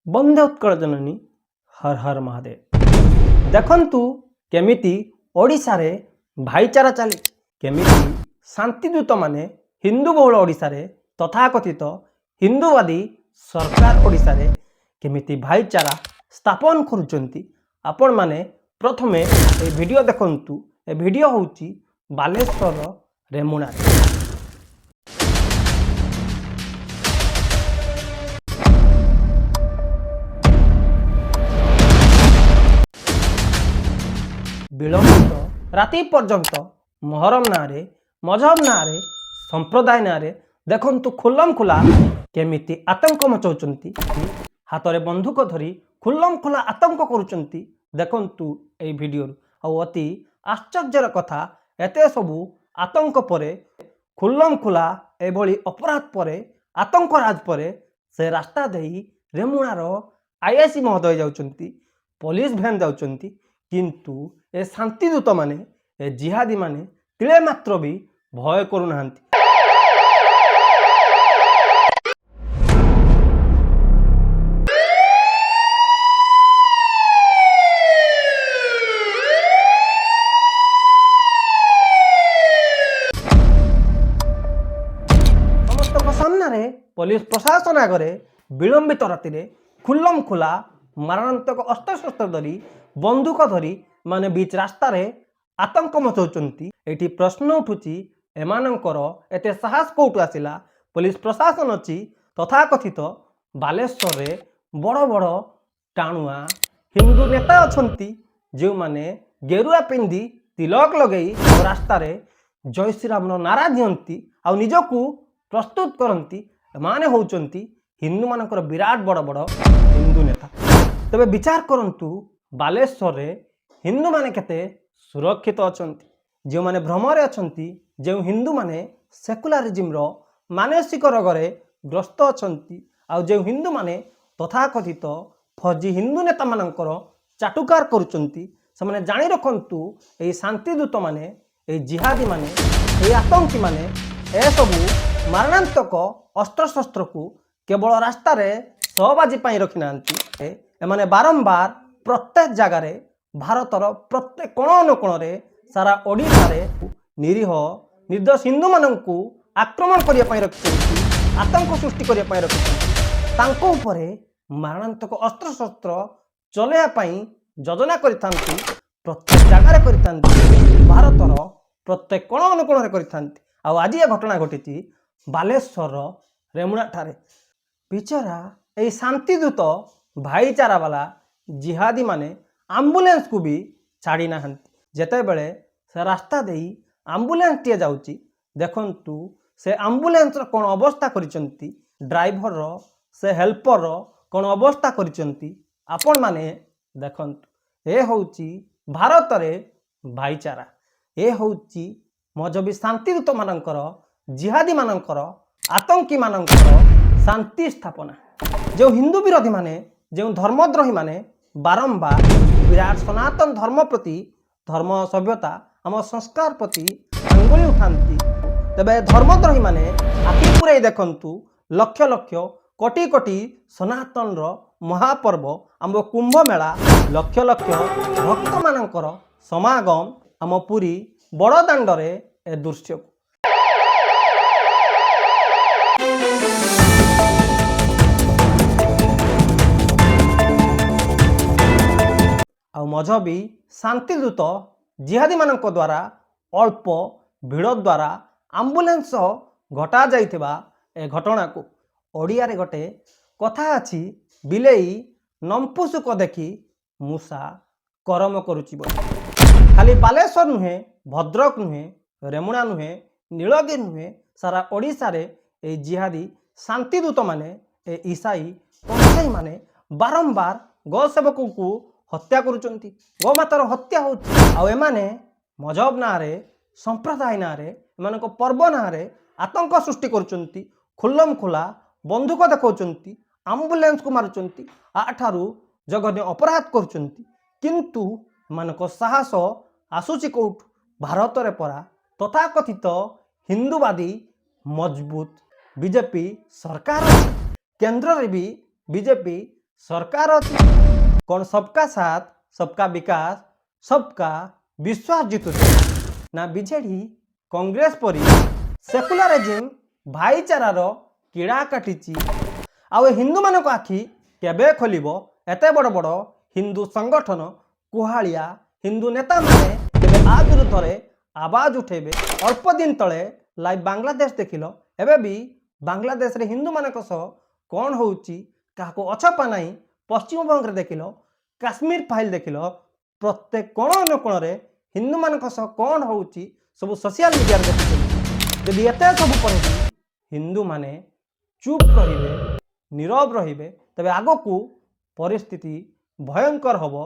ବନ୍ଦେ ଉତ୍କଳ ଜନନୀ ହର ହର ମହାଦେବ। ଦେଖନ୍ତୁ କେମିତି ଓଡ଼ିଶାରେ ଭାଇଚାରା ଚାଲିଛି, କେମିତି ଶାନ୍ତିଦୂତମାନେ ହିନ୍ଦୁ ବହୁଳ ଓଡ଼ିଶାରେ ତଥାକଥିତ ହିନ୍ଦୁବାଦୀ ସରକାର ଓଡ଼ିଶାରେ କେମିତି ଭାଇଚାରା ସ୍ଥାପନ କରୁଛନ୍ତି। ଆପଣମାନେ ପ୍ରଥମେ ଏ ଭିଡ଼ିଓ ଦେଖନ୍ତୁ। ଏ ଭିଡ଼ିଓ ହେଉଛି ବାଲେଶ୍ୱରର ରେମୁଣାରେ। ବିଳମ୍ବିତ ରାତି ପର୍ଯ୍ୟନ୍ତ ମହରମ ନାଁରେ, ମଜହବ ନାଁରେ, ସମ୍ପ୍ରଦାୟ ନାଁରେ ଦେଖନ୍ତୁ ଖୁଲମ ଖୋଲା କେମିତି ଆତଙ୍କ ମଚାଉଛନ୍ତି। ହାତରେ ବନ୍ଧୁକ ଧରି ଖୁଲମ ଖୋଲା ଆତଙ୍କ କରୁଛନ୍ତି। ଦେଖନ୍ତୁ ଏହି ଭିଡ଼ିଓରୁ। ଆଉ ଅତି ଆଶ୍ଚର୍ଯ୍ୟର କଥା, ଏତେ ସବୁ ଆତଙ୍କ ପରେ, ଖୁଲମ ଖୋଲା ଏଭଳି ଅପରାଧ ପରେ, ଆତଙ୍କ ରାଜ ପରେ ସେ ରାସ୍ତା ଦେଇ ରେମୁଣାର ଆଇଆଇସି ମହୋଦୟ ଯାଉଛନ୍ତି, ପୋଲିସ ଭ୍ୟାନ୍ ଯାଉଛନ୍ତି, କିନ୍ତୁ ଏ ଶାନ୍ତିଦୂତମାନେ, ଏ ଜିହାଦୀମାନେ ତିଳେ ମାତ୍ର ବି ଭୟ କରୁନାହାନ୍ତି। ସମସ୍ତଙ୍କ ସାମ୍ନାରେ ପୋଲିସ ପ୍ରଶାସନ ଆଗରେ ବିଳମ୍ବିତ ରାତିରେ ଖୁଲମ ଖୋଲା ମାରଣାନ୍ତକ ଅସ୍ତ୍ରଶସ୍ତ୍ର ଧରି, ବନ୍ଧୁକ ଧରି ମାନେ ବିଚ୍ ରାସ୍ତାରେ ଆତଙ୍କ ମଚାଉଛନ୍ତି। ଏଠି ପ୍ରଶ୍ନ ଉଠୁଛି, ଏମାନଙ୍କର ଏତେ ସାହସ କୋଉଠୁ ଆସିଲା? ପୋଲିସ ପ୍ରଶାସନ ଅଛି, ତଥାକଥିତ ବାଲେଶ୍ୱରରେ ବଡ଼ ବଡ଼ ଟାଣୁଆ ହିନ୍ଦୁ ନେତା ଅଛନ୍ତି, ଯେଉଁମାନେ ଗେରୁଆ ପିନ୍ଧି ତିଲକ ଲଗେଇ ରାସ୍ତାରେ ଜୟ ଶ୍ରୀରାମର ନାରା ଦିଅନ୍ତି ଆଉ ନିଜକୁ ପ୍ରସ୍ତୁତ କରନ୍ତି। ଏମାନେ ହେଉଛନ୍ତି ହିନ୍ଦୁମାନଙ୍କର ବିରାଟ ବଡ଼ ବଡ଼ ହିନ୍ଦୁ ନେତା। ତେବେ ବିଚାର କରନ୍ତୁ, ବାଲେଶ୍ୱରରେ ହିନ୍ଦୁମାନେ କେତେ ସୁରକ୍ଷିତ ଅଛନ୍ତି। ଯେଉଁମାନେ ଭ୍ରମରେ ଅଛନ୍ତି, ଯେଉଁ ହିନ୍ଦୁମାନେ ସେକୁଲାରିଜିମର ମାନସିକ ରୋଗରେ ଗ୍ରସ୍ତ ଅଛନ୍ତି, ଆଉ ଯେଉଁ ହିନ୍ଦୁମାନେ ତଥାକଥିତ ଫୌଜି ହିନ୍ଦୁ ନେତାମାନଙ୍କର ଚାଟୁକାର କରୁଛନ୍ତି, ସେମାନେ ଜାଣି ରଖନ୍ତୁ, ଏହି ଶାନ୍ତିଦୂତମାନେ, ଏହି ଜିହାଦୀମାନେ, ଏହି ଆତଙ୍କୀମାନେ ଏସବୁ ମାରଣାନ୍ତକ ଅସ୍ତ୍ରଶସ୍ତ୍ରକୁ କେବଳ ରାସ୍ତାରେ ସହବାଜି ପାଇଁ ରଖିନାହାନ୍ତି। ଏମାନେ ବାରମ୍ବାର ପ୍ରତ୍ୟେକ ଜାଗାରେ, ଭାରତର ପ୍ରତ୍ୟେକ କୋଣ ଅନୁକୋଣରେ, ସାରା ଓଡ଼ିଶାରେ ନିରୀହ ନିର୍ଦ୍ଦୋଷ ହିନ୍ଦୁମାନଙ୍କୁ ଆକ୍ରମଣ କରିବା ପାଇଁ ରଖିଛନ୍ତି, ଆତଙ୍କ ସୃଷ୍ଟି କରିବା ପାଇଁ ରଖିଛନ୍ତି। ତାଙ୍କ ଉପରେ ମାରଣାନ୍ତକ ଅସ୍ତ୍ରଶସ୍ତ୍ର ଚଲେଇବା ପାଇଁ ଯୋଜନା କରିଥାନ୍ତି, ପ୍ରତ୍ୟେକ ଜାଗାରେ କରିଥାନ୍ତି, ଭାରତର ପ୍ରତ୍ୟେକ କୋଣ ଅନୁକୋଣରେ କରିଥାନ୍ତି। ଆଉ ଆଜି ଏ ଘଟଣା ଘଟିଛି ବାଲେଶ୍ୱରର ରେମୁଣାଠାରେ। ବିଚରା ଏହି ଶାନ୍ତିଦୂତ ଭାଇଚାରା ବାଲା ଜିହାଦୀମାନେ ଆମ୍ବୁଲାନ୍ସକୁ ବି ଛାଡ଼ି ନାହାନ୍ତି। ଯେତେବେଳେ ସେ ରାସ୍ତା ଦେଇ ଆମ୍ବୁଲାନ୍ସଟିଏ ଯାଉଛି, ଦେଖନ୍ତୁ ସେ ଆମ୍ବୁଲାନ୍ସର କ'ଣ ଅବସ୍ଥା କରିଛନ୍ତି, ଡ୍ରାଇଭରର, ସେ ହେଲ୍ପରର କ'ଣ ଅବସ୍ଥା କରିଛନ୍ତି ଆପଣମାନେ ଦେଖନ୍ତୁ। ଏ ହେଉଛି ଭାରତରେ ଭାଇଚାରା, ଏ ହେଉଛି ମଜହବୀ ଶାନ୍ତିଦୂତମାନଙ୍କର, ଜିହାଦୀମାନଙ୍କର, ଆତଙ୍କୀମାନଙ୍କର ଶାନ୍ତି ସ୍ଥାପନା। ଯେଉଁ ହିନ୍ଦୁ ବିରୋଧୀମାନେ, ଯେଉଁ ଧର୍ମଦ୍ରୋହୀମାନେ ବାରମ୍ବାର ବିରାଟ ସନାତନ ଧର୍ମ ପ୍ରତି, ଧର୍ମ ସଭ୍ୟତା, ଆମ ସଂସ୍କାର ପ୍ରତି ଆଙ୍ଗୁଳି ଉଠାନ୍ତି, ତେବେ ଧର୍ମଦ୍ରୋହୀମାନେ ଆଖି ପୁରେଇ ଦେଖନ୍ତୁ, ଲକ୍ଷ ଲକ୍ଷ କୋଟି କୋଟି ସନାତନର ମହାପର୍ବ ଆମ କୁମ୍ଭ ମେଳା, ଲକ୍ଷ ଲକ୍ଷ ଭକ୍ତମାନଙ୍କର ସମାଗମ ଆମ ପୁରୀ ବଡ଼ଦାଣ୍ଡରେ ଏ ଦୃଶ୍ୟକୁ। ଆଉ ମଜହବୀ ଶାନ୍ତିଦୂତ ଜିହାଦୀମାନଙ୍କ ଦ୍ୱାରା ଅଳ୍ପ ଭିଡ଼ ଦ୍ୱାରା ଆମ୍ବୁଲାନ୍ସ ଘଟାଯାଇଥିବା ଏ ଘଟଣାକୁ ଓଡ଼ିଆରେ ଗୋଟେ କଥା ଅଛି, ବିଲେଇ ନମ୍ପୁସୁକ ଦେଖି ମୂଷା କରମ କରୁଛି ବୋଲି। ଖାଲି ବାଲେଶ୍ୱର ନୁହେଁ, ଭଦ୍ରକ ନୁହେଁ, ରେମୁଣା ନୁହେଁ, ନୀଳଗିରି ନୁହେଁ, ସାରା ଓଡ଼ିଶାରେ ଏହି ଜିହାଦୀ ଶାନ୍ତିଦୂତମାନେ, ଏ ଇସାଇ କଂସାଇମାନେ ବାରମ୍ବାର ଗୋସେବକଙ୍କୁ ହତ୍ୟା କରୁଛନ୍ତି, ଗୋମାତାର ହତ୍ୟା ହେଉଛି। ଆଉ ଏମାନେ ମଜହବ ନାଁରେ, ସମ୍ପ୍ରଦାୟ ନାଁରେ, ଏମାନଙ୍କ ପର୍ବ ନାଁରେ ଆତଙ୍କ ସୃଷ୍ଟି କରୁଛନ୍ତି, ଖୁଲମ ଖୋଲା ବନ୍ଧୁକ ଦେଖାଉଛନ୍ତି, ଆମ୍ବୁଲାନ୍ସକୁ ମାରୁଛନ୍ତି, ଆଠାରୁ ଜଘନ୍ୟ ଅପରାଧ କରୁଛନ୍ତି। କିନ୍ତୁ ଏମାନଙ୍କ ସାହସ ଆସୁଛି କେଉଁଠୁ? ଭାରତରେ ପରା ତଥାକଥିତ ହିନ୍ଦୁବାଦୀ ମଜବୁତ ବିଜେପି ସରକାର ଅଛି, କେନ୍ଦ୍ରରେ ବି ବିଜେପି सरकार अच्छी कौन सबका साथ सबका विकास सबका विश्वास जितुचे ना बीजेडी कांग्रेस परी सेकुलरिज्म भाईचारार कीड़ा काटिची आउ हिंदू मान आखि केबे खोलिबो एते बड़ बड़ हिंदू संगठन कुहाड़िया हिंदू नेता माने केबे आ विरुद्ध रे आवाज उठेबे। अल्प दिन तले लाइव बांग्लादेश देखिल एबे भी बांग्लादेश रे हिंदू मानक सह कौन होउची काको अछपा नहीं। पश्चिमबंग रे देखिल काश्मीर फाइल देखिल प्रत्येक कोण अनुकोण रे हिंदू मानक सह कौन होउची सब सोशल मीडिया रे देखुछन। जदि एते सब पर हिंदू माने चुप रहिबे नीरव रहिबे तबे आगकू परिस्थिति भयंकर हबो।